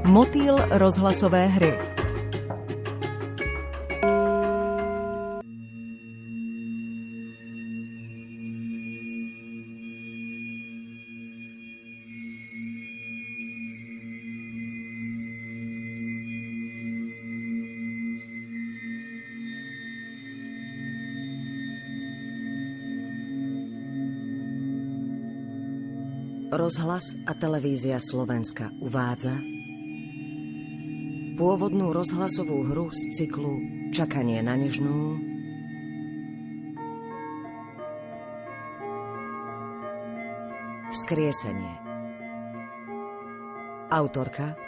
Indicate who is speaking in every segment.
Speaker 1: Motýl rozhlasové hry. Rozhlas a televízia Slovenska uvádza pôvodnú rozhlasovú hru z cyklu Čakanie na nežnú Vzkriesenie. Autorka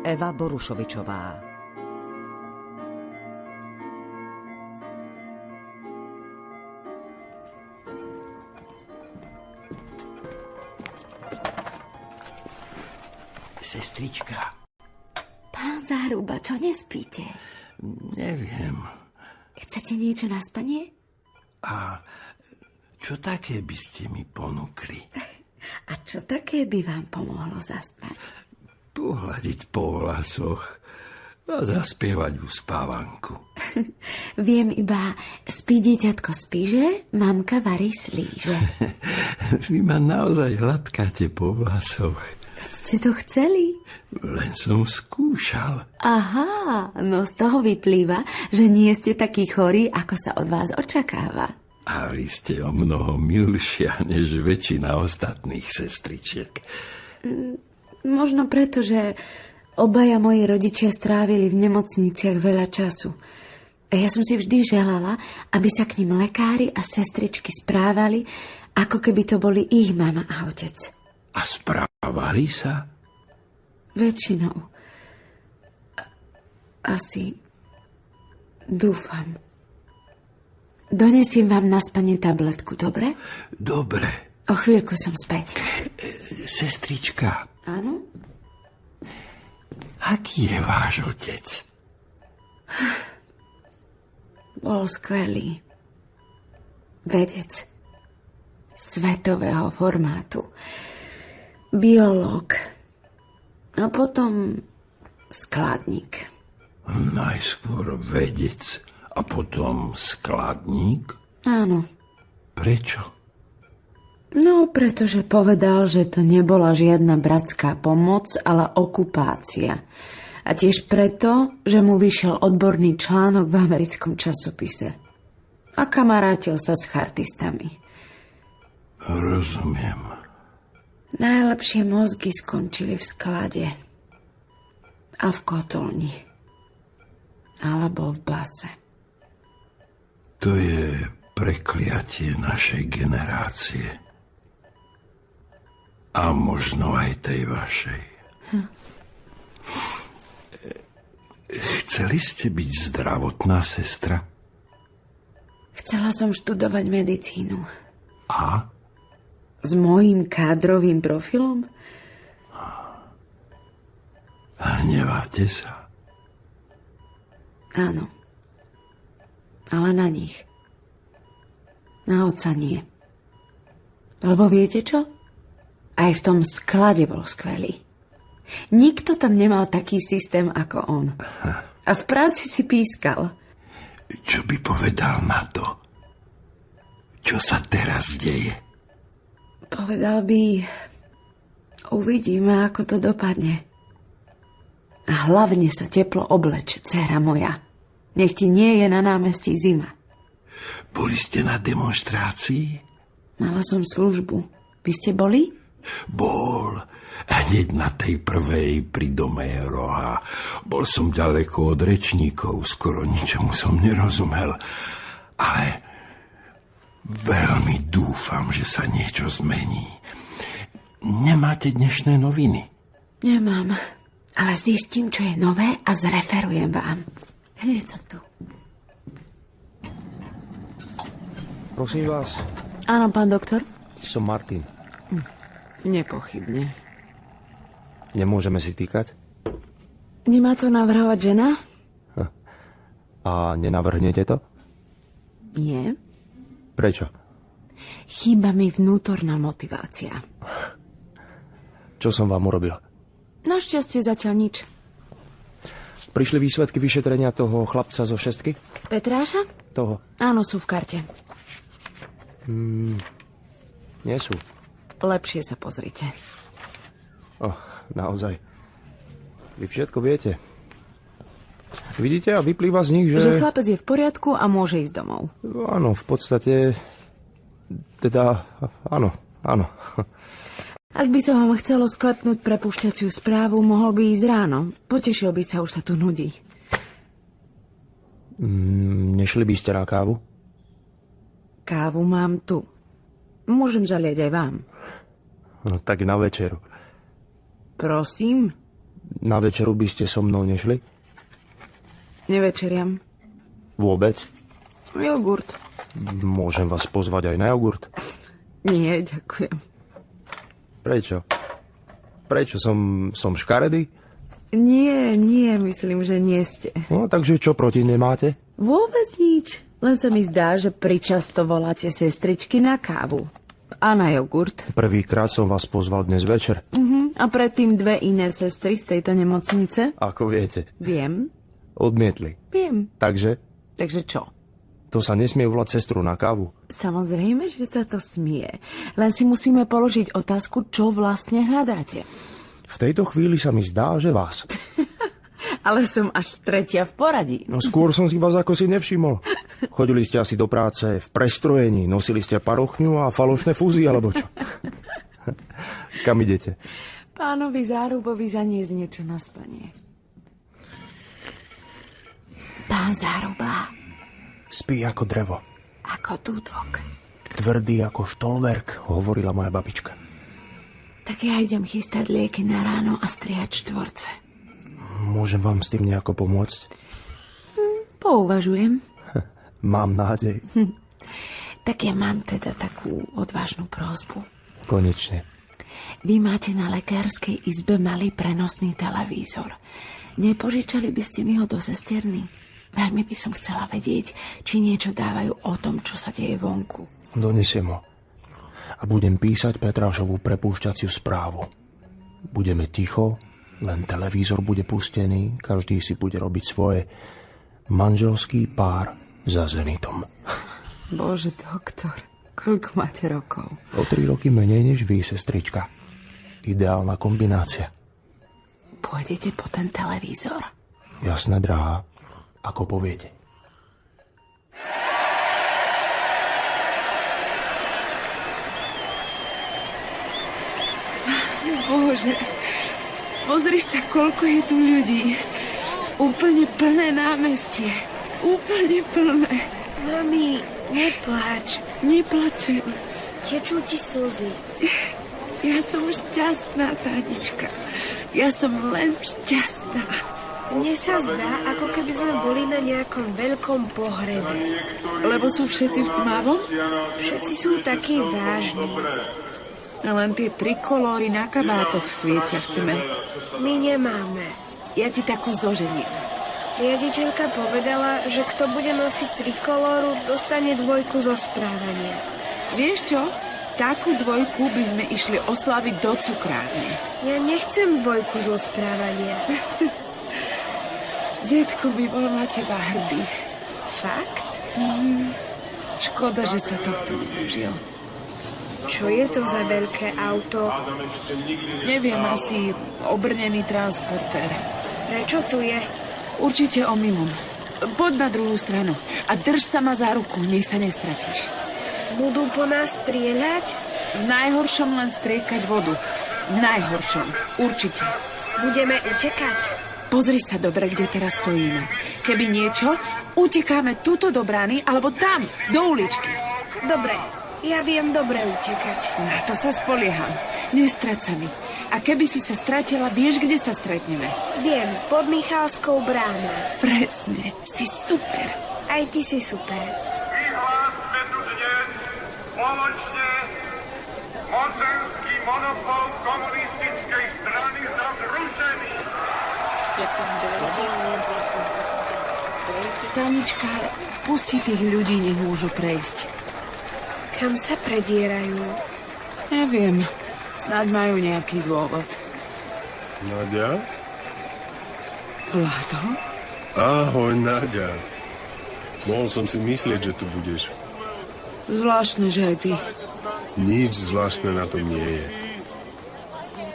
Speaker 1: Eva Borušovičová.
Speaker 2: Sestrička.
Speaker 3: Pán Záruba, čo nespíte?
Speaker 2: Neviem.
Speaker 3: Chcete niečo na spanie?
Speaker 2: A čo také by ste mi ponúkli?
Speaker 3: A čo také by vám pomohlo zaspať?
Speaker 2: Pohľadiť po vlasoch a zaspievať uspávanku.
Speaker 3: Viem iba, spí dieťatko, spíže, mamka varí slíže.
Speaker 2: Vy ma naozaj hladkáte po vlasoch.
Speaker 3: Ste to chceli?
Speaker 2: Len som skúšal.
Speaker 3: Aha, no z toho vyplýva, že nie ste takí chorí, ako sa od vás očakáva.
Speaker 2: A vy ste o mnoho milšia, než väčšina ostatných sestričiek.
Speaker 3: Možno preto, že obaja moji rodičia strávili v nemocniciach veľa času. A ja som si vždy želala, aby sa k nim lekári a sestričky správali, ako keby to boli ich mama a otec.
Speaker 2: A správali sa?
Speaker 3: Väčšinou. Asi. Dúfam. Donesiem vám na spanie tabletku, dobre?
Speaker 2: Dobre.
Speaker 3: O chvíľku som späť.
Speaker 2: Sestrička.
Speaker 3: Áno?
Speaker 2: Aký je váš otec?
Speaker 3: Bol skvelý. Vedec. Svetového formátu. Biológ. A potom skladník.
Speaker 2: Najskôr vedec a potom skladník?
Speaker 3: Áno.
Speaker 2: Prečo?
Speaker 3: No, pretože povedal, že to nebola žiadna bratská pomoc, ale okupácia. A tiež preto, že mu vyšiel odborný článok v americkom časopise. A kamarátil sa s chartistami.
Speaker 2: Rozumiem.
Speaker 3: Najlepšie mozgy skončili v sklade. A v kotolni. Alebo v base.
Speaker 2: To je prekliatie našej generácie. A možno aj tej vašej. Chceli ste byť zdravotná sestra?
Speaker 3: Chcela som študovať medicínu.
Speaker 2: A?
Speaker 3: S mojím kádrovým profilom?
Speaker 2: Hneváte sa?
Speaker 3: Áno. Ale na nich. Na otca nie. Lebo viete čo? Aj v tom sklade bol skvelý. Nikto tam nemal taký systém ako on. A v práci si pískal.
Speaker 2: Čo by povedal na to? Čo sa teraz deje?
Speaker 3: Povedal by, uvidíme, ako to dopadne. A hlavne sa teplo obleč, dcéra moja. Nech ti nie je na námestí zima.
Speaker 2: Boli ste na demonštrácii?
Speaker 3: Mala som službu. Vy ste boli?
Speaker 2: Bol. Hneď na tej prvej pri dome Roha. Bol som ďaleko od rečníkov, skoro ničomu som nerozumel. Ale veľmi dúfam, že sa niečo zmení. Nemáte dnešné noviny?
Speaker 3: Nemám, ale zistím, čo je nové a zreferujem vám. Hneď som tu.
Speaker 4: Prosím vás.
Speaker 3: Áno, pán doktor?
Speaker 4: Som Martin.
Speaker 3: Nepochybne.
Speaker 4: Nemôžeme si týkať?
Speaker 3: Nemá to navrhovať žena?
Speaker 4: A nenavrhnete to?
Speaker 3: Nie.
Speaker 4: Prečo?
Speaker 3: Chýba mi vnútorná motivácia.
Speaker 4: Čo som vám urobil?
Speaker 3: Našťastie zatiaľ nič.
Speaker 4: Prišli výsledky vyšetrenia toho chlapca zo šestky?
Speaker 3: Petráša?
Speaker 4: Toho.
Speaker 3: Áno, sú v karte.
Speaker 4: Nie sú.
Speaker 3: Lepšie sa pozrite.
Speaker 4: Naozaj. Vy všetko viete. Vidíte a vyplýva z nich, že...
Speaker 3: Že chlapec je v poriadku a môže ísť domov.
Speaker 4: Áno, v podstate... Teda, áno.
Speaker 3: Ak by sa vám chcelo sklepnúť prepúšťaciu správu, mohol by ísť ráno. Potešil by sa, už sa tu nudí.
Speaker 4: Nešli by ste na kávu?
Speaker 3: Kávu mám tu. Môžem zaliať aj vám.
Speaker 4: No tak na večeru.
Speaker 3: Prosím?
Speaker 4: Na večeru by ste so mnou nešli?
Speaker 3: Nevečeriam.
Speaker 4: Vôbec?
Speaker 3: Jogurt.
Speaker 4: Môžem vás pozvať aj na jogurt?
Speaker 3: Nie, ďakujem.
Speaker 4: Prečo? Prečo? Som škaredý?
Speaker 3: Nie, myslím, že nie ste.
Speaker 4: No, takže čo proti nemáte?
Speaker 3: Vôbec nič. Len sa mi zdá, že pričasto voláte sestričky na kávu. A na jogurt.
Speaker 4: Prvýkrát som vás pozval dnes večer.
Speaker 3: A predtým 2 iné sestry z tejto nemocnice?
Speaker 4: Ako viete.
Speaker 3: Viem.
Speaker 4: Odmietli.
Speaker 3: Viem.
Speaker 4: Takže?
Speaker 3: Takže čo?
Speaker 4: To sa nesmie volať sestru na kávu.
Speaker 3: Samozrejme, že sa to smie. Len si musíme položiť otázku, čo vlastne hľadáte.
Speaker 4: V tejto chvíli sa mi zdá, že vás.
Speaker 3: Ale som až 3. v poradí.
Speaker 4: No skôr som si vás ako si nevšimol. Chodili ste asi do práce v prestrojení, nosili ste parochňu a falošné fúzy, alebo čo? Kam idete?
Speaker 3: Pánovi Zárubovi zaniesť niečo na spanie. Pán Záruba.
Speaker 4: Spí ako drevo.
Speaker 3: Ako dúdok.
Speaker 4: Tvrdý ako štolverk, hovorila moja babička.
Speaker 3: Tak ja idem chystať lieky na ráno a strihať štvorce.
Speaker 4: Môžem vám s tým nejako pomôcť?
Speaker 3: Pouvažujem.
Speaker 4: Mám nádej.
Speaker 3: Tak ja mám teda takú odvážnu prosbu.
Speaker 4: Konečne.
Speaker 3: Vy máte na lekárskej izbe malý prenosný televízor. Nepožičali by ste mi ho do sesterny? Veľmi by som chcela vedieť, či niečo dávajú o tom, čo sa deje vonku.
Speaker 4: Donesiem ho. A budem písať Petrášovú prepúšťaciu správu. Budeme ticho, len televízor bude pustený, každý si bude robiť svoje. Manželský pár za zenitom.
Speaker 3: Bože, doktor, koľko máte rokov?
Speaker 4: O 3 roky menej než vy, sestrička. Ideálna kombinácia.
Speaker 3: Pôjdete po ten televízor?
Speaker 4: Jasné, drahá. Ako poviete.
Speaker 3: Bože, pozri sa, koľko je tu ľudí. Úplne plné námestie. Úplne plné.
Speaker 5: Mami, nepláč.
Speaker 3: Neplačem.
Speaker 5: Tečú ti slzy.
Speaker 3: Ja som šťastná, Tánička. Ja som len šťastná.
Speaker 5: Mne sa zdá, ako keby sme boli na nejakom veľkom pohrebe.
Speaker 3: Lebo sú všetci v tmavom?
Speaker 5: Všetci sú takí vážni.
Speaker 3: A len tie trikolóry na kabátoch svietia v tme.
Speaker 5: My nemáme.
Speaker 3: Ja ti takú zoženiem.
Speaker 5: Riaditeľka povedala, že kto bude nosiť trikolóru, dostane 2 zo správania.
Speaker 3: Vieš čo? Takú 2 by sme išli oslaviť do cukrárne.
Speaker 5: Ja nechcem 2 zo správania.
Speaker 3: Detko by bol na teba hrdý.
Speaker 5: Fakt?
Speaker 3: Škoda, že sa tohto nedožil.
Speaker 5: Čo je to za veľké auto?
Speaker 3: Neviem, asi obrnený transportér.
Speaker 5: Prečo tu je?
Speaker 3: Určite omylom. Poď na druhú stranu a drž sa ma za ruku, nech sa nestratíš.
Speaker 5: Budú po nás strieľať?
Speaker 3: V najhoršom len striekať vodu. V najhoršom, určite.
Speaker 5: Budeme utekať?
Speaker 3: Pozri sa dobre, kde teraz stojíme. Keby niečo, utekáme tuto do brány, alebo tam, do uličky.
Speaker 5: Dobre, ja viem dobre utekať.
Speaker 3: Na to sa spolieham. Nestrať sa mi. A keby si sa stratila, vieš, kde sa stretneme?
Speaker 5: Viem, pod Michalskou bránou.
Speaker 3: Presne, si super.
Speaker 5: Aj ty si super.
Speaker 6: Vyhlásme tu dnes spoločne mocenský monopol komunistickej strany za zrušený.
Speaker 3: Tánička, pusti tých ľudí, nech môžu prejsť.
Speaker 5: Kam sa predierajú?
Speaker 3: Neviem, snáď majú nejaký dôvod.
Speaker 2: Nadia?
Speaker 3: Vlado?
Speaker 7: Ahoj, Náďa. Mohol som si myslieť, že tu budeš.
Speaker 3: Zvláštne, že aj ty.
Speaker 7: Nič zvláštne na tom nie je.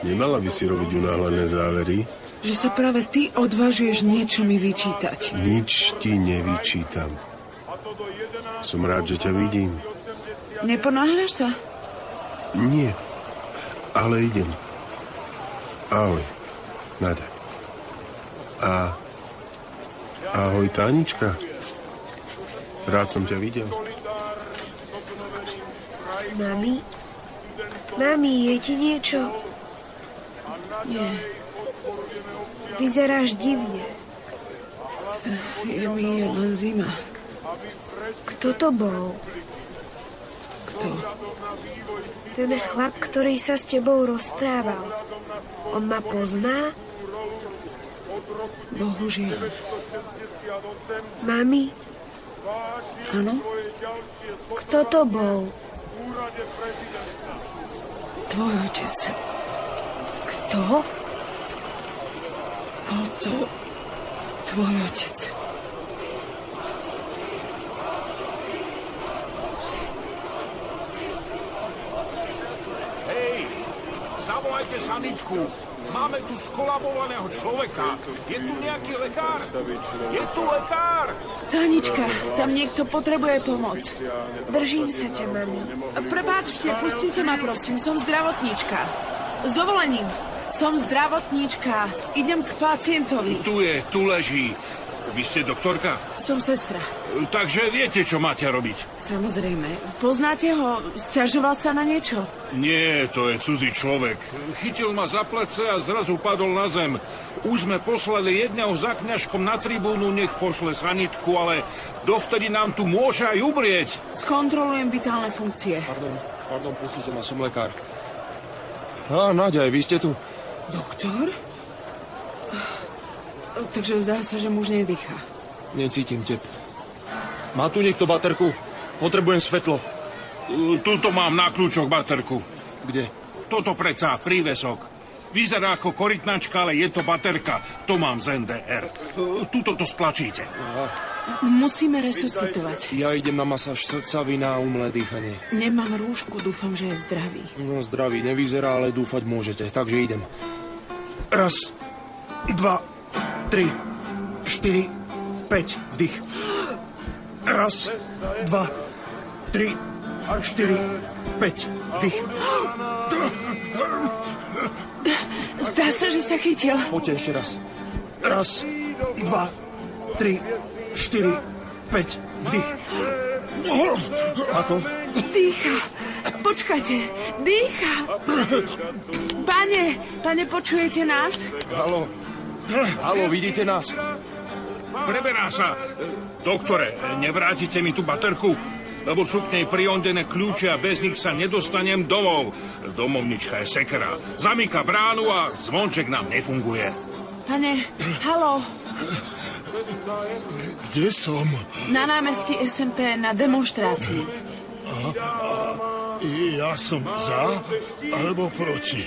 Speaker 7: Nemala by si robiť unáhlené závery?
Speaker 3: Že sa práve ty odvážuješ niečo mi vyčítať.
Speaker 7: Nič ti nevyčítam. Som rád, že ťa vidím.
Speaker 3: Neponáhľaš sa?
Speaker 7: Nie, ale idem. Ahoj, Náďa. Ahoj, Tánička. Rád som ťa videl.
Speaker 5: Mami, je ti niečo?
Speaker 3: Nie.
Speaker 5: Vyzeráš divne.
Speaker 3: Je mi len zima.
Speaker 5: Kto to bol?
Speaker 3: Kto?
Speaker 5: Ten chlap, ktorý sa s tebou rozprával. On ma pozná?
Speaker 3: Bohužiaľ.
Speaker 5: Mami?
Speaker 3: Áno?
Speaker 5: Kto to bol?
Speaker 3: Tvoj otec.
Speaker 5: Kto?
Speaker 3: Bol to tvoj otec.
Speaker 2: Hej, zavolajte sanitku. Máme tu skolabovaného človeka. Je tu nejaký lekár? Je tu lekár!
Speaker 3: Tánička, tam niekto potrebuje pomoc.
Speaker 5: Držím sa ťa, mami.
Speaker 3: Prepáčte, pustite ma, prosím. Som zdravotníčka. S dovolením. Som zdravotníčka. Idem k pacientovi.
Speaker 2: Tu leží. Vy ste doktorka?
Speaker 3: Som sestra.
Speaker 2: Takže viete, čo máte robiť.
Speaker 3: Samozrejme. Poznáte ho? Sťažoval sa na niečo?
Speaker 2: Nie, to je cudzí človek. Chytil ma za plece a zrazu padol na zem. Už sme poslali jedného za kňažkom na tribúnu, nech pošle sanitku, ale dovtedy nám tu môže aj umrieť.
Speaker 3: Skontrolujem vitálne funkcie.
Speaker 4: Pardon, pustite ma, som lekár. Náďa, vy ste tu?
Speaker 3: Doktor? Takže zdá sa, že muž nedýcha.
Speaker 4: Necítim tep. Má tu niekto baterku? Potrebujem svetlo.
Speaker 2: Tuto mám na kľúčok baterku.
Speaker 4: Kde?
Speaker 2: Toto predsa prívesok. Vyzerá ako korytnačka, ale je to baterka. To mám z NDR. Tuto to stlačíte.
Speaker 3: Musíme resuscitovať.
Speaker 4: Ja idem na masáž srdca, vy na umelé dýchanie.
Speaker 3: Nemám rúšku, dúfam, že je zdravý.
Speaker 4: No, zdravý nevyzerá, ale dúfať môžete. Takže idem. 1, 2, 3, 4, 5. Vdych. 1, 2, 3, 4, 5. Vdych.
Speaker 3: Zdá sa, že sa chytil.
Speaker 4: Poďte ešte raz. 1, 2, 3, 4, 5. Vdych. Ako?
Speaker 3: Dýcha. Počkajte. Dýcha. Pane, počujete nás?
Speaker 4: Haló, vidíte nás?
Speaker 2: Preberá sa. Doktore, nevrátite mi tú baterku? Lebo sú k nej priondené kľúče a bez nich sa nedostanem domov. Domovnička je sekera. Zamyka bránu a zvonček nám nefunguje.
Speaker 3: Pane, haló.
Speaker 7: Kde som?
Speaker 3: Na námestí SMP na demonštrácii.
Speaker 7: Ja som za alebo proti?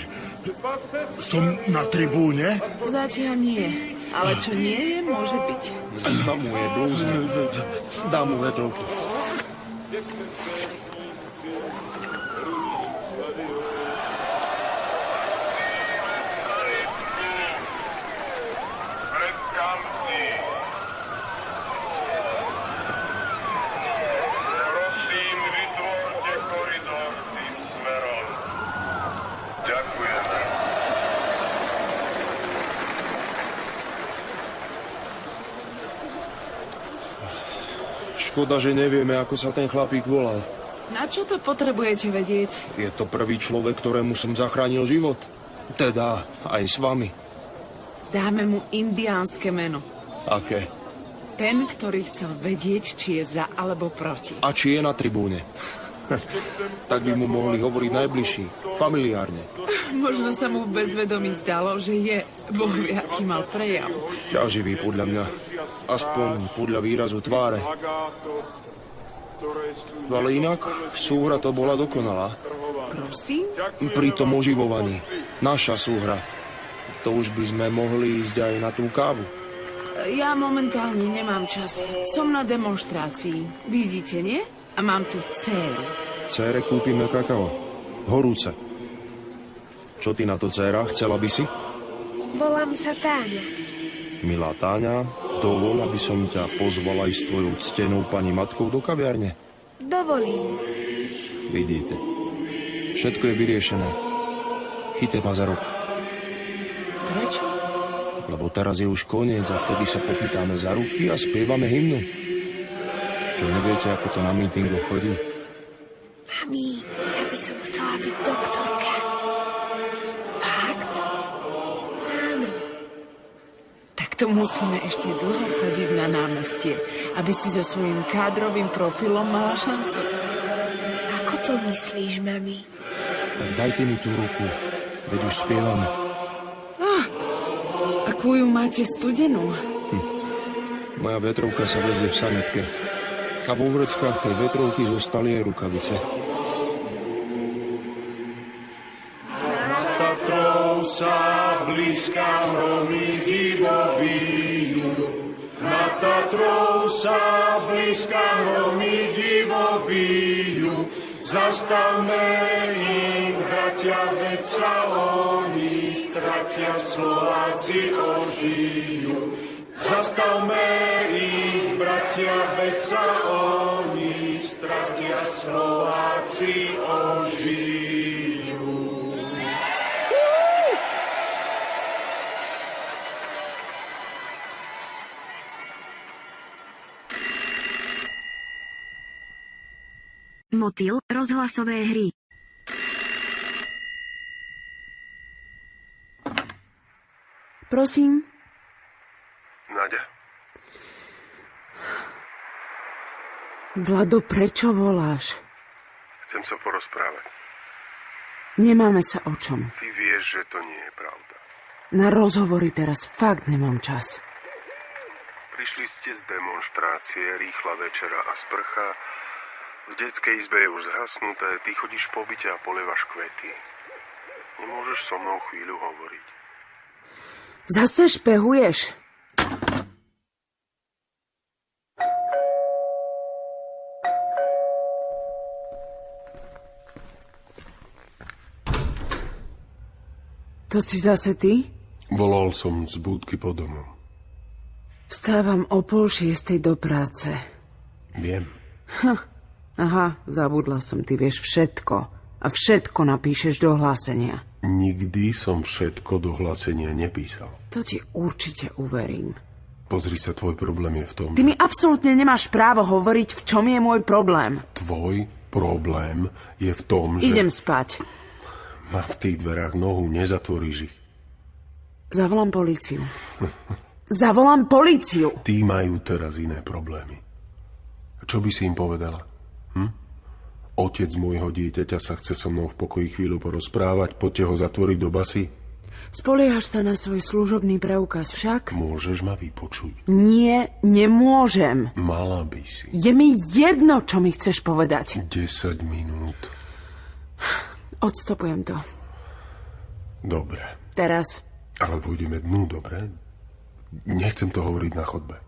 Speaker 7: Som na tribúne?
Speaker 3: Zatiaľ nie. Ale čo nie je, môže byť.
Speaker 4: Zima mu je blúzne. Dám mu vetrovku.
Speaker 6: Prosím, vytvorte koridor tým smerom. Ďakujeme.
Speaker 4: Škoda, že nevieme, ako sa ten chlapík volal.
Speaker 3: Na čo to potrebujete vedieť?
Speaker 4: Je to prvý človek, ktorému som zachránil život. Teda aj s vami.
Speaker 3: Dáme mu indiánske meno.
Speaker 4: Aké?
Speaker 3: Ten, ktorý chcel vedieť, či je za alebo proti.
Speaker 4: A či je na tribúne. Tak by mu mohli hovoriť najbližší, familiárne.
Speaker 3: Možno sa mu v bezvedomí zdalo, že je. Boh vie, aký mal prejav.
Speaker 4: Ťaživý podľa mňa. Aspoň podľa výrazu tváre. Ale inak súhra to bola dokonalá.
Speaker 3: Prosím?
Speaker 4: Pri tom oživovaní. Naša súhra. To už by sme mohli ísť aj na tú kávu.
Speaker 3: Ja momentálne nemám čas. Som na demonštrácii. Vidíte, nie? A mám tu dcéru.
Speaker 4: Cére kúpime kakao. Horúce. Čo ty na to, dcéra? Chcela by si?
Speaker 5: Volám sa Táňa.
Speaker 4: Milá Táňa, dovol, aby som ťa pozvala aj s tvojou ctenou pani matkou do kaviarne.
Speaker 5: Dovolím.
Speaker 4: Vidíte. Všetko je vyriešené. Chyťte ma za rok.
Speaker 3: Prečo?
Speaker 4: Lebo teraz je už koniec a vtedy sa pochytáme za ruky a spievame hymnu. Čo neviete, ako to na mítingoch chodí?
Speaker 5: Mami, ja by som chcela byť doktorka.
Speaker 3: Fakt?
Speaker 5: Áno.
Speaker 3: Tak to musíme ešte dlho chodiť na námestie, aby si so svojím kádrovým profilom mala šancu.
Speaker 5: Ako to myslíš, mami?
Speaker 4: Tak dajte mi tú ruku, veď už spievame.
Speaker 3: Akú ju máte studenú?
Speaker 4: Moja vetrovka sa vezie v sanetke. A vo vreckách tej vetrovky zostali aj rukavice.
Speaker 6: Nad Tatrou sa blízka hromy divo bijú. Nad Tatrou sa blízka hromy divo bijú. Zastavme ich, bratia, veď sa oni stratia, Slováci ožijú. Zastavme ich, bratia, veď sa oni stratia, Slováci ožijú.
Speaker 8: Motýl, rozhlasové hry.
Speaker 3: Prosím?
Speaker 7: Naďa,
Speaker 3: Vlado, prečo voláš?
Speaker 7: chcem sa porozprávať.
Speaker 3: Nemáme sa o čom.
Speaker 7: Ty vieš, že to nie je pravda.
Speaker 3: Na rozhovory teraz fakt nemám čas.
Speaker 7: Prišli ste z demonštrácie, rýchla večera a sprcha. V detskej izbe je už zhasnuté, ty chodíš po byte a polievaš kvety. Nemôžeš so mnou chvíľu hovoriť.
Speaker 3: Zase špehuješ? To si zase ty?
Speaker 7: Volal som z budky pod domom.
Speaker 3: Vstávam o 5:30 do práce.
Speaker 7: Viem.
Speaker 3: Aha, zabudla som, ty vieš všetko. A všetko napíšeš do hlásenia.
Speaker 7: Nikdy som všetko do hlásenia nepísal.
Speaker 3: To ti určite uverím.
Speaker 7: Pozri sa, tvoj problém je v tom...
Speaker 3: Ty mi absolútne nemáš právo hovoriť, v čom je môj problém.
Speaker 7: Tvoj problém je v tom, že...
Speaker 3: Idem spať.
Speaker 7: Ma v tých dverách nohu, nezatvoríš ich.
Speaker 3: Zavolám políciu. Zavolám políciu!
Speaker 7: Tí majú teraz iné problémy. Čo by si im povedala? Otec môjho dieťaťa sa chce so mnou v pokoji chvíľu porozprávať, poďte ho zatvoriť do basy?
Speaker 3: Spoliehaš sa na svoj služobný preukaz však?
Speaker 7: Môžeš ma vypočuť?
Speaker 3: Nie, nemôžem.
Speaker 7: Mala by si.
Speaker 3: Je mi jedno, čo mi chceš povedať.
Speaker 7: 10 minút.
Speaker 3: Odstopujem to.
Speaker 7: Dobre.
Speaker 3: Teraz.
Speaker 7: Ale pôjdeme dnu, dobre? Nechcem to hovoriť na chodbe.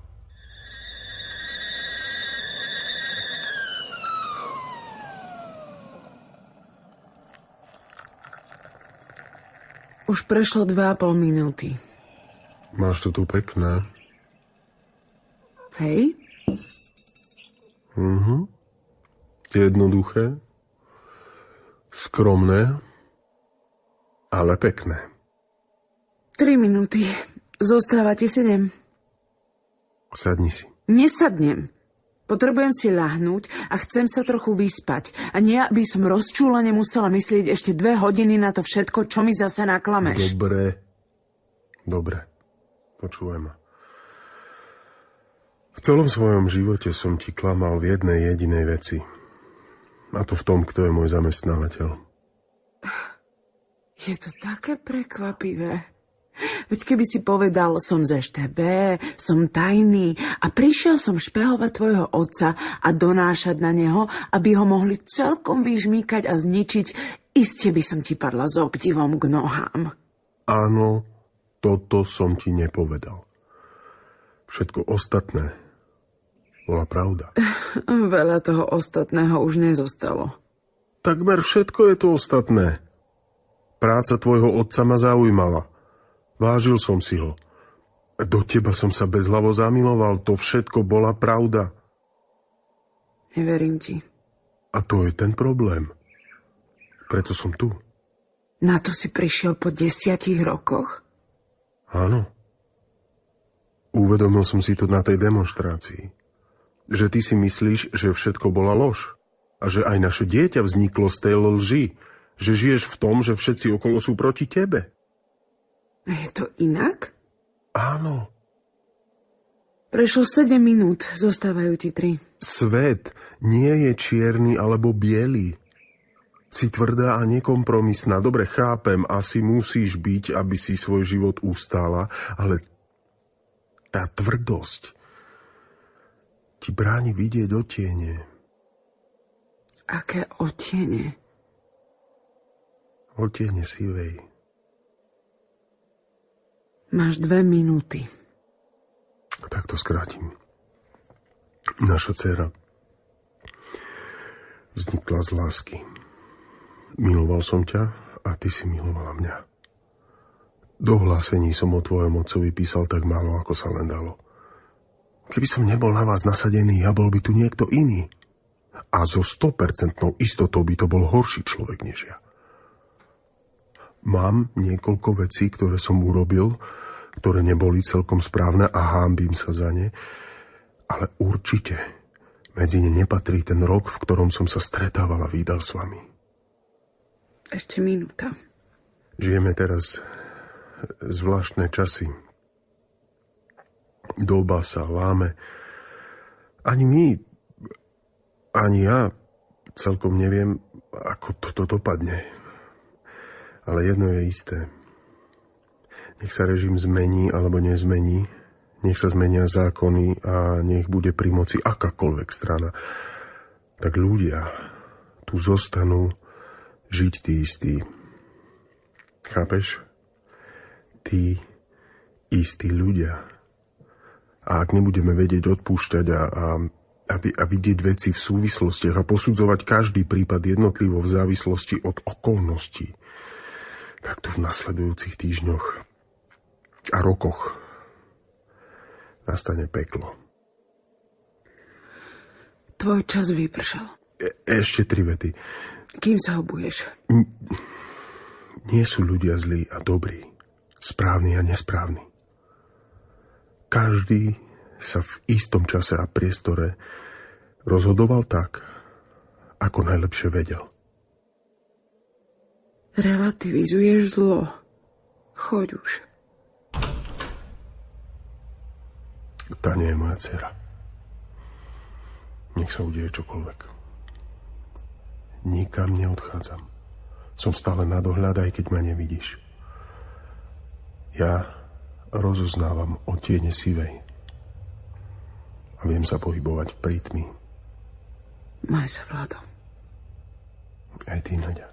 Speaker 3: Už prešlo 2,5 minúty.
Speaker 7: Máš to tu pekné.
Speaker 3: Hej?
Speaker 7: Jednoduché. Skromné. Ale pekné.
Speaker 3: 3 minúty. Zostávate 7.
Speaker 7: Sadni si.
Speaker 3: Nesadnem. Potrebujem si ľahnúť a chcem sa trochu vyspať. A nie, aby som rozčúlene musela myslieť ešte 2 hodiny na to všetko, čo mi zase naklameš.
Speaker 7: Dobre. Počúvaj ma. V celom svojom živote som ti klamal v jednej jedinej veci. A to v tom, kto je môj zamestnávateľ.
Speaker 3: Je to také prekvapivé. Veď keby si povedal, som z EŠTB, som tajný a prišiel som špehovať tvojho otca a donášať na neho, aby ho mohli celkom vyžmýkať a zničiť, iste by som ti padla s obdivom k nohám.
Speaker 7: Áno, toto som ti nepovedal.
Speaker 6: Všetko ostatné bola pravda.
Speaker 3: Veľa toho ostatného už nezostalo.
Speaker 6: Takmer všetko je to ostatné. Práca tvojho otca ma zaujímala. Vážil som si ho. Do teba som sa bezhlavo zamiloval. To všetko bola pravda.
Speaker 3: Neverím ti.
Speaker 6: A to je ten problém. Preto som tu.
Speaker 3: Na to si prišiel po 10 rokoch?
Speaker 6: Áno. Uvedomil som si to na tej demonštrácii. Že ty si myslíš, že všetko bola lož. A že aj naše dieťa vzniklo z tej lži. Že žiješ v tom, že všetci okolo sú proti tebe.
Speaker 3: A je to inak?
Speaker 6: Áno.
Speaker 3: Prešlo 7 minút, zostávajú ti 3.
Speaker 6: Svet nie je čierny alebo biely. Si tvrdá a nekompromisná. Dobre, chápem, asi musíš byť, aby si svoj život ustála, ale tá tvrdosť ti bráni vidieť odtiene.
Speaker 3: Aké odtiene?
Speaker 6: Odtiene sivej.
Speaker 3: Máš 2 minúty.
Speaker 6: Tak to skrátim. Naša dcera vznikla z lásky. Miloval som ťa a ty si milovala mňa. Do hlásení som o tvojom otcovi písal tak málo, ako sa len dalo. Keby som nebol na vás nasadený, ja bol by tu niekto iný. A so 100% istotou by to bol horší človek než ja. Mám niekoľko vecí, ktoré som urobil, ktoré neboli celkom správne a hanbím sa za ne, ale určite medzi ne nepatrí ten rok, v ktorom som sa stretával a vídal s vami.
Speaker 3: Ešte minúta.
Speaker 6: Žijeme teraz zvláštne časy. Doba sa láme. Ani my, ani ja celkom neviem, ako toto dopadne. Ale jedno je isté. Nech sa režim zmení alebo nezmení, nech sa zmenia zákony a nech bude pri moci akákoľvek strana, tak ľudia tu zostanú žiť tí istí. Chápeš? Tí istí ľudia. A ak nebudeme vedieť odpúšťať a vidieť veci v súvislostiach a posudzovať každý prípad jednotlivo v závislosti od okolností, tak tu v nasledujúcich týždňoch a rokoch nastane peklo.
Speaker 3: Tvoj čas vypršal.
Speaker 6: Ešte 3 vety.
Speaker 3: Kým sa obuješ?
Speaker 6: Nie sú ľudia zlí a dobrí, správni a nesprávni. Každý sa v istom čase a priestore rozhodoval tak, ako najlepšie vedel.
Speaker 3: Relativizuješ zlo. Choď už.
Speaker 6: Tá nie je moja dcera. Nech sa udeje čokoľvek. Nikam neodchádzam. Som stále na dohľad, aj keď ma nevidíš. Ja rozoznávam odtiene sivej. A viem sa pohybovať v prítmi.
Speaker 3: Maj sa, Vlado.
Speaker 6: Aj ty, Naďa.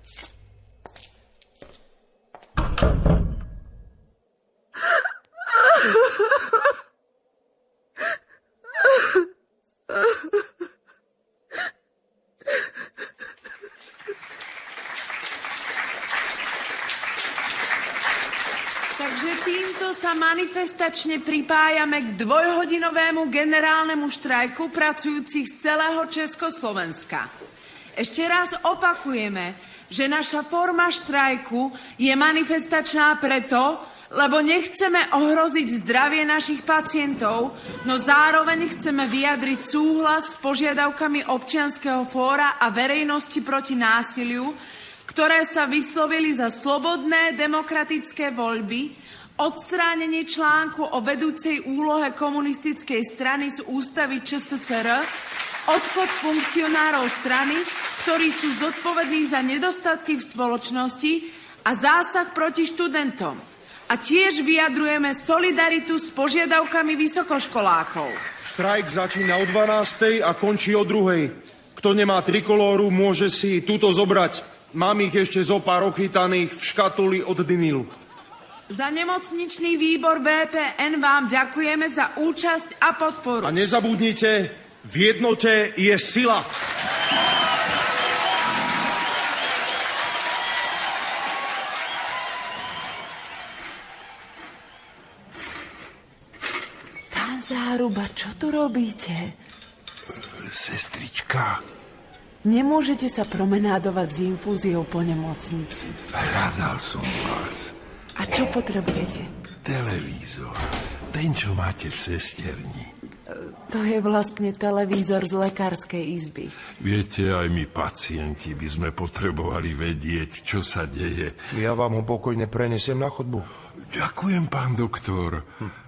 Speaker 8: Takže týmto sa manifestačne pripájame k 2-hodinovému generálnemu štrajku pracujúcich z celého Československa. Ešte raz opakujeme, že naša forma štrajku je manifestačná preto, lebo nechceme ohroziť zdravie našich pacientov, no zároveň chceme vyjadriť súhlas s požiadavkami občianskeho fóra a verejnosti proti násiliu, ktoré sa vyslovili za slobodné demokratické voľby, odstránenie článku o vedúcej úlohe komunistickej strany z ústavy ČSSR, odchod funkcionárov strany, ktorí sú zodpovední za nedostatky v spoločnosti a zásah proti študentom. A tiež vyjadrujeme solidaritu s požiadavkami vysokoškolákov.
Speaker 9: Štrajk začína o 12:00 a končí o 2:00. Kto nemá trikolóru, môže si túto zobrať. Mám ich ešte zo pár ochytaných v škatuli od Dinilu.
Speaker 8: Za nemocničný výbor VPN vám ďakujeme za účasť a podporu.
Speaker 9: A nezabudnite, v jednote je sila.
Speaker 8: Pán Záruba, čo tu robíte?
Speaker 10: Sestrička.
Speaker 8: Nemôžete sa promenádovať s infúziou po nemocnici.
Speaker 10: Hľadal som vás.
Speaker 8: A čo potrebujete?
Speaker 10: Televízor. Ten, čo máte v sesterni.
Speaker 8: To je vlastne televízor z lekárskej izby.
Speaker 10: Viete, aj my pacienti by sme potrebovali vedieť, čo sa deje.
Speaker 4: Ja vám ho pokojne prenesiem na chodbu.
Speaker 10: Ďakujem, pán doktor.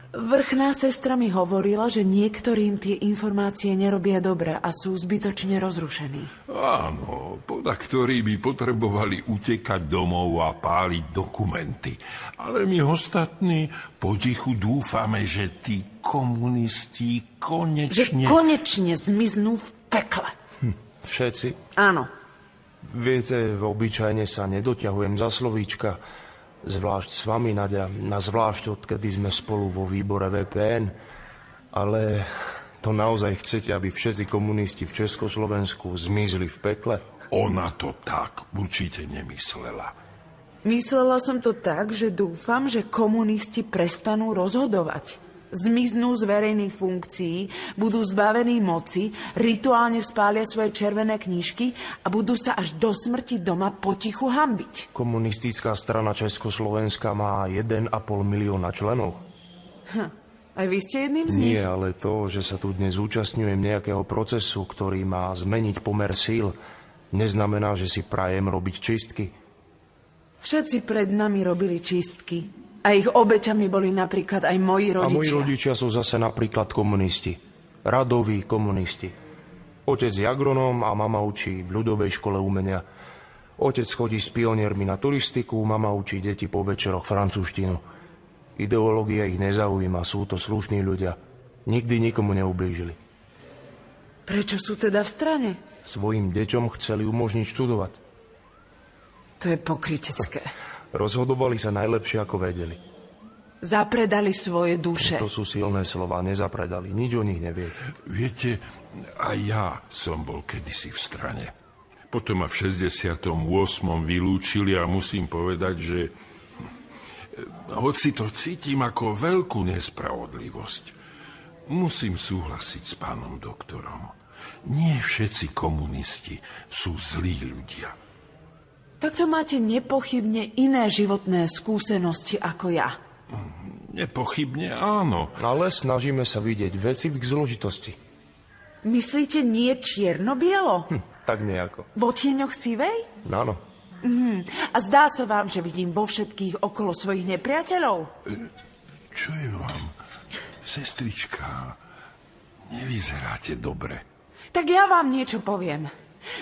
Speaker 8: Vrchná sestra mi hovorila, že niektorým tie informácie nerobia dobre a sú zbytočne rozrušení.
Speaker 10: Áno, podaktorí by potrebovali utekať domov a páliť dokumenty. Ale my ostatní potichu dúfame, že tí komunisti konečne...
Speaker 8: Že konečne zmiznú v pekle.
Speaker 4: Všetci?
Speaker 8: Áno.
Speaker 4: Viete, obyčajne sa nedoťahujem za slovíčka. Zvlášť s vami, Naďa, zvlášť odkedy sme spolu vo výbore VPN. Ale to naozaj chcete, aby všetci komunisti v Československu zmizli v pekle?
Speaker 10: Ona to tak určite nemyslela.
Speaker 8: Myslela som to tak, že dúfam, že komunisti prestanú rozhodovať. Zmiznú z verejných funkcií, budú zbavení moci, rituálne spália svoje červené knižky a budú sa až do smrti doma potichu hanbiť.
Speaker 4: Komunistická strana Československa má 1,5 milióna členov.
Speaker 8: Aj vy ste jedným z nich?
Speaker 4: Nie, ale to, že sa tu dnes zúčastňujem nejakého procesu, ktorý má zmeniť pomer síl, neznamená, že si prajem robiť čistky.
Speaker 8: Všetci pred nami robili čistky. A ich obeťami boli napríklad aj moji rodičia.
Speaker 4: A moji rodičia sú zase napríklad komunisti. Radoví komunisti. Otec je agronóm a mama učí v ľudovej škole umenia. Otec chodí s pioniermi na turistiku, mama učí deti po večeroch francúzštinu. Ideológia ich nezaujíma, sú to slušní ľudia. Nikdy nikomu neublížili.
Speaker 8: Prečo sú teda v strane?
Speaker 4: Svojim deťom chceli umožniť študovať.
Speaker 8: To je pokrytecké.
Speaker 4: Rozhodovali sa najlepšie, ako vedeli.
Speaker 8: Zapredali svoje duše.
Speaker 4: To sú silné slova, nezapredali. Nič o nich neviete.
Speaker 10: Viete, aj ja som bol kedysi v strane. Potom ma v 68. vylúčili a musím povedať, že hoci to cítim ako veľkú nespravodlivosť, musím súhlasiť s pánom doktorom. Nie všetci komunisti sú zlí ľudia.
Speaker 8: Takto máte nepochybne iné životné skúsenosti ako ja.
Speaker 10: Nepochybne áno.
Speaker 4: Ale snažíme sa vidieť veci v ich zložitosti.
Speaker 8: Myslíte nie čierno-bielo?
Speaker 4: Tak nejako.
Speaker 8: Vo tieňoch sivej?
Speaker 4: Áno.
Speaker 8: A zdá sa vám, že vidím vo všetkých okolo svojich nepriateľov?
Speaker 10: Čo je vám? Sestrička, nevyzeráte dobre.
Speaker 8: Tak ja vám niečo poviem.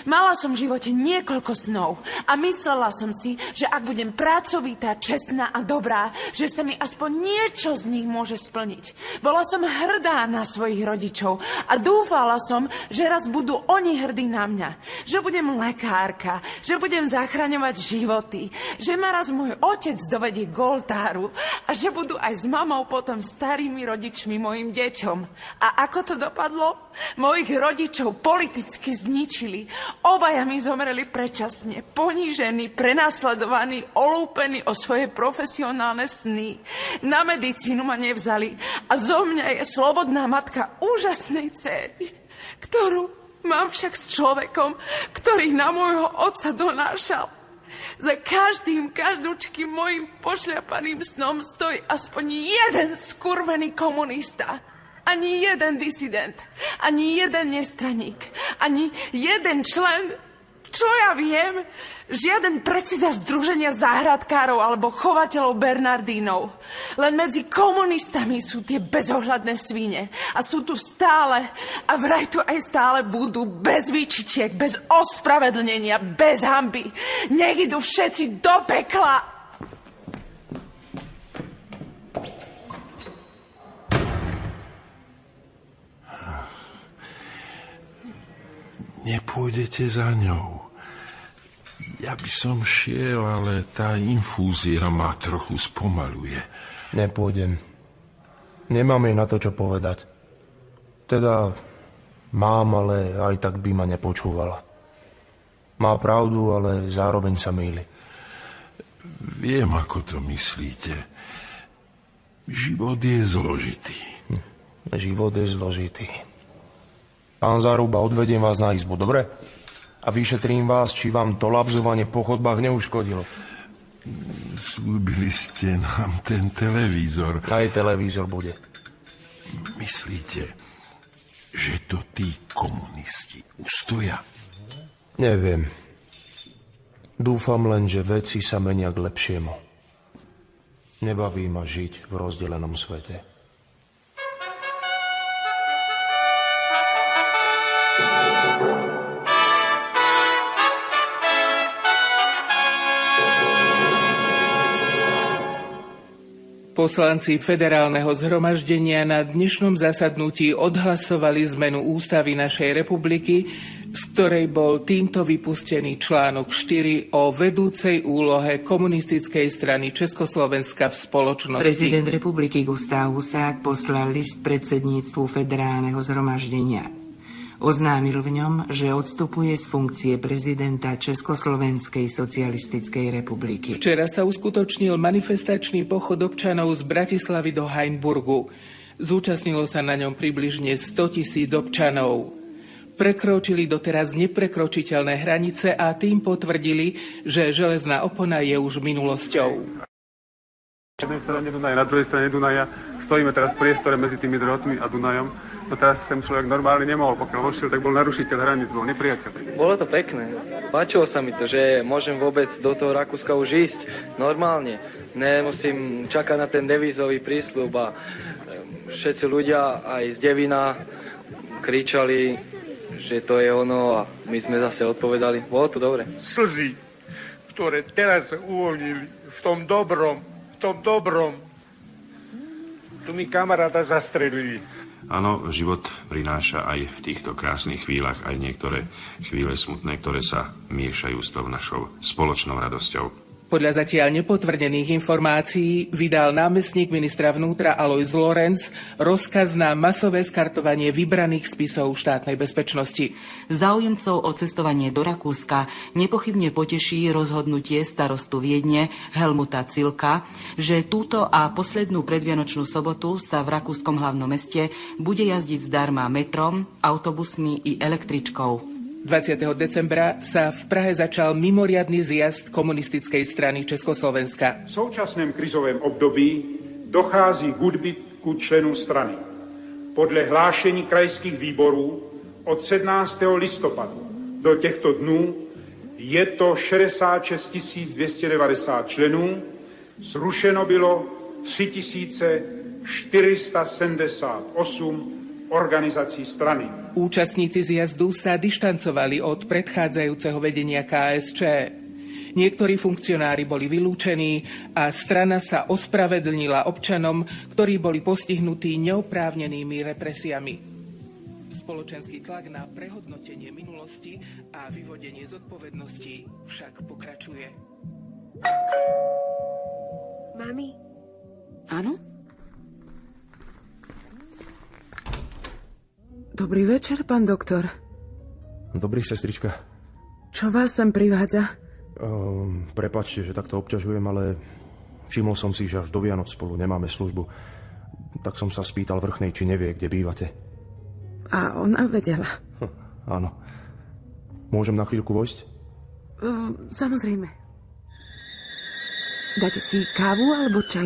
Speaker 8: Mala som v živote niekoľko snov a myslela som si, že ak budem pracovitá, čestná a dobrá, že sa mi aspoň niečo z nich môže splniť. Bola som hrdá na svojich rodičov a dúfala som, že raz budú oni hrdí na mňa. Že budem lekárka, že budem zachraňovať životy, že ma raz môj otec dovedie k oltáru a že budú aj s mamou potom starými rodičmi mojim deťom. A ako to dopadlo? Mojich rodičov politicky zničili. Obaja mi zomreli predčasne, ponížení, prenasledovaní, olúpení o svoje profesionálne sny. Na medicínu ma nevzali a zo mňa je slobodná matka úžasnej dcéry, ktorú mám však s človekom, ktorý na môjho otca donášal. Za každúčkým mojim pošľapaným snom stojí aspoň jeden skurvený komunista. Ani jeden disident, ani jeden nestraník, ani jeden člen, čo ja viem, žiaden predseda združenia záhradkárov alebo chovateľov Bernardínov. Len medzi komunistami sú tie bezohľadné svine a sú tu stále a vraj tu aj stále budú bez výčičiek, bez ospravedlnenia, bez hanby. Nech idú všetci do pekla.
Speaker 10: Nepôjdete za ňou. Ja by som šiel, ale tá infúzia ma trochu spomaluje.
Speaker 4: Nepôjdem. Nemám jej na to, čo povedať. Teda mám, ale aj tak by ma nepočúvala. Má pravdu, ale zároveň sa mýli.
Speaker 10: Viem, ako to myslíte. Život je zložitý.
Speaker 4: Život je zložitý. Pán Záruba, odvediem vás na izbu, dobre? A vyšetrím vás, či vám to labzovanie po chodbách neuškodilo.
Speaker 10: Slúbili ste nám ten televízor.
Speaker 4: Aj televízor bude.
Speaker 10: Myslíte, že to tí komunisti ustoja?
Speaker 4: Neviem. Dúfam len, že veci sa menia k lepšiemu. Nebaví ma žiť v rozdelenom svete.
Speaker 11: Poslanci Federálneho zhromaždenia na dnešnom zasadnutí odhlasovali zmenu ústavy našej republiky, z ktorej bol týmto vypustený článok 4 o vedúcej úlohe komunistickej strany Československa v spoločnosti.
Speaker 12: Prezident republiky Gustáv Husák poslal list predsedníctvu Federálneho zhromaždenia. Oznámil v ňom, že odstupuje z funkcie prezidenta Československej socialistickej republiky.
Speaker 11: Včera sa uskutočnil manifestačný pochod občanov z Bratislavy do Hainburgu. Zúčastnilo sa na ňom približne 100 000 občanov. Prekročili doteraz neprekročiteľné hranice a tým potvrdili, že železná opona je už minulosťou.
Speaker 13: Na jednej strane Dunaja, na druhej strane Dunaja. Stojíme teraz v priestore medzi tými drôtmi a Dunajom. No teraz sem človek normálne nemohol, pokiaľ vošiel, tak bol narušiteľ hraníc, bol nepriateľ.
Speaker 14: Bolo to pekné. Páčilo sa mi to, že môžem vôbec do toho Rakúska už ísť normálne. Nemusím čakať na ten devízový prísľub a všetci ľudia aj z Devina kričali, že to je ono a my sme zase odpovedali. Bolo to dobre.
Speaker 15: Slzy, ktoré teraz sa uvoľnili v tom dobrom, tu mi kamaráta zastrelili.
Speaker 16: Áno, život prináša aj v týchto krásnych chvíľach aj niektoré chvíle smutné, ktoré sa miešajú s tou našou spoločnou radosťou.
Speaker 11: Podľa zatiaľ nepotvrdených informácií vydal námestník ministra vnútra Alojz Lorenc rozkaz na masové skartovanie vybraných spisov štátnej bezpečnosti.
Speaker 17: Záujemcov o cestovanie do Rakúska nepochybne poteší rozhodnutie starostu Viedne Helmuta Cilka, že túto a poslednú predvianočnú sobotu sa v rakúskom hlavnom meste bude jazdiť zdarma metrom, autobusmi i električkou.
Speaker 11: 20. decembra sa v Prahe začal mimoriadny zjazd komunistickej strany Československa.
Speaker 18: V současném krizovém období dochází k úbytku členů strany. Podle hlášení krajských výborů od 17. listopadu do těchto dnů je to 66 290 členů, zrušeno bylo 3478 organizácií strany.
Speaker 11: Účastníci zjazdu sa dištancovali od predchádzajúceho vedenia KSČ. Niektorí funkcionári boli vylúčení a strana sa ospravedlnila občanom, ktorí boli postihnutí neoprávnenými represiami. Spoločenský tlak na prehodnotenie minulosti a vyvodenie zodpovednosti však pokračuje.
Speaker 5: Mami?
Speaker 3: Áno? Dobrý večer, pán doktor.
Speaker 4: Dobrý, sestrička.
Speaker 3: Čo vás sem privádza?
Speaker 4: Prepáčte, že takto obťažujem, ale všimol som si, že až do Vianoc spolu nemáme službu. Tak som sa spýtal vrchnej, či nevie, kde bývate.
Speaker 3: A ona vedela.
Speaker 4: Áno. Môžem na chvíľku vojsť?
Speaker 3: Samozrejme. Dáte si kávu alebo čaj?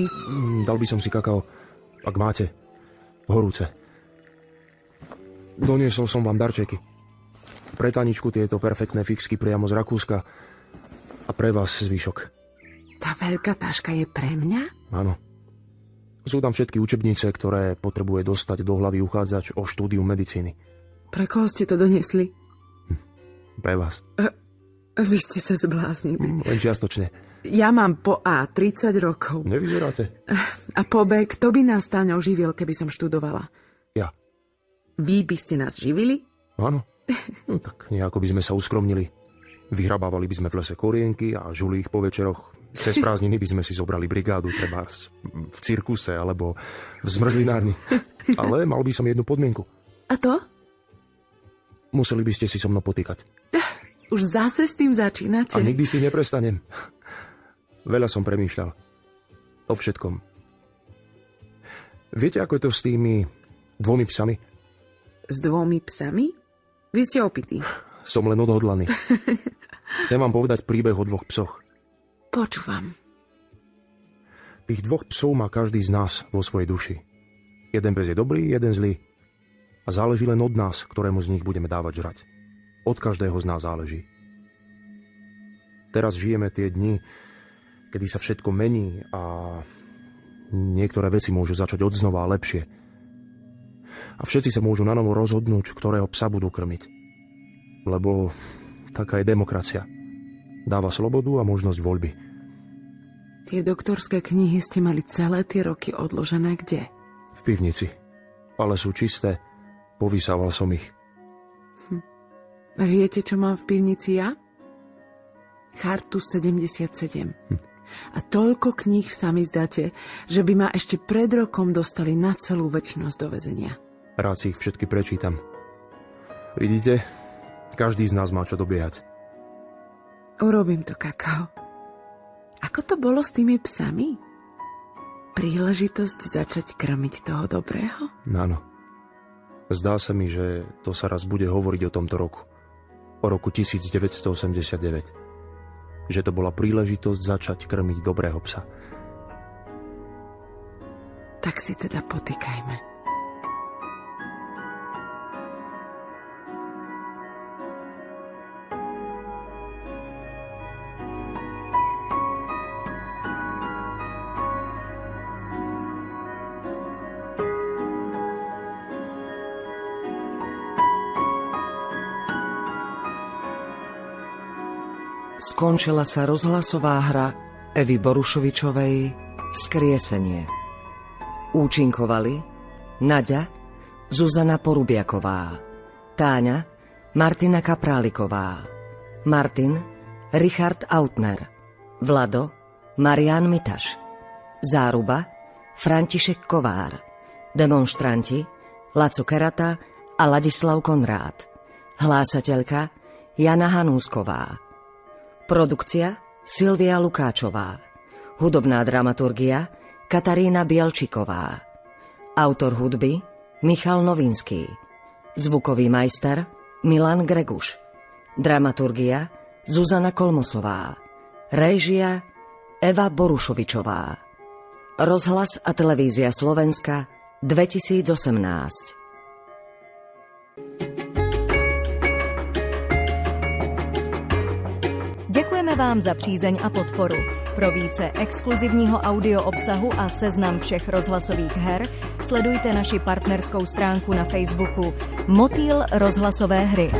Speaker 4: Dal by som si kakao, ak máte. Horúce. Doniesol som vám darčeky. Pre Taničku tieto perfektné fixky priamo z Rakúska a pre vás zvyšok.
Speaker 3: Tá veľká taška je pre mňa?
Speaker 4: Áno. Sú tam všetky učebnice, ktoré potrebuje dostať do hlavy uchádzač o štúdium medicíny.
Speaker 3: Pre koho ste to doniesli?
Speaker 4: Pre vás.
Speaker 3: Vy ste sa zbláznili.
Speaker 4: Len čiastočne.
Speaker 3: Ja mám po A 30 rokov.
Speaker 4: Nevyzeráte.
Speaker 3: A po B, kto by nás Táňou živil, keby som študovala?
Speaker 4: Ja.
Speaker 3: Vy by ste nás živili?
Speaker 4: Áno. Tak nejako by sme sa uskromnili. Vyhrabávali by sme v lese korienky a žuli ich po večeroch. Cez prázdniny by sme si zobrali brigádu, trebárs v cirkuse alebo v zmrzlinárni. Ale mal by som jednu podmienku.
Speaker 8: A to?
Speaker 4: Museli by ste si so mnou potýkať.
Speaker 8: Už zase s tým začínate?
Speaker 4: A nikdy s tým neprestanem. Veľa som premýšľal. O všetkom. Viete, ako je to s tými 2 psami?
Speaker 8: S 2 psami? Vy ste opití.
Speaker 4: Som len odhodlaný. Chcem vám povedať príbeh o 2 psoch.
Speaker 8: Počúvam.
Speaker 4: Tých 2 psov má každý z nás vo svojej duši. Jeden pes je dobrý, jeden zlý. A záleží len od nás, ktorému z nich budeme dávať žrať. Od každého z nás záleží. Teraz žijeme tie dni, kedy sa všetko mení a niektoré veci môžu začať odznova a lepšie. A všetci sa môžu na novo rozhodnúť, ktorého psa budú krmiť. Lebo taká je demokracia. Dáva slobodu a možnosť voľby.
Speaker 8: Tie doktorské knihy ste mali celé tie roky odložené kde?
Speaker 4: V pivnici. Ale sú čisté. Povysával som ich.
Speaker 8: A viete, čo mám v pivnici ja? Chartu 77. A toľko kníh v samizdáte, že by ma ešte pred rokom dostali na celú večnosť do väzenia.
Speaker 4: Rád si ich všetky prečítam. Vidíte? Každý z nás má čo dobiehať.
Speaker 8: Urobím to, Kakao. Ako to bolo s tými psami? Príležitosť začať krmiť toho dobrého?
Speaker 4: Áno. Zdá sa mi, že to sa raz bude hovoriť o tomto roku. O roku 1989. Že to bola príležitosť začať krmiť dobrého psa.
Speaker 8: Tak si teda potýkajme.
Speaker 1: Skončila sa rozhlasová hra Evy Borušovičovej Vzkriesenie. Účinkovali Naďa, Zuzana Porubiaková, Táňa, Martina Kapráliková, Martin, Richard Autner, Vlado, Marián Mitaš, Záruba, František Kovár, demonštranti, Laco Kerata a Ladislav Konrád, hlásateľka Jana Hanúsková, produkcia Silvia Lukáčová, hudobná dramaturgia Katarína Bielčiková, autor hudby Michal Novinský, zvukový majster Milan Greguš, dramaturgia Zuzana Kolmosová, réžia Eva Borušovičová. Rozhlas a televízia Slovenska 2018.
Speaker 19: Děkujeme vám za přízeň a podporu. Pro více exkluzivního audio obsahu a seznam všech rozhlasových her sledujte naši partnerskou stránku na Facebooku Motýl rozhlasové hry.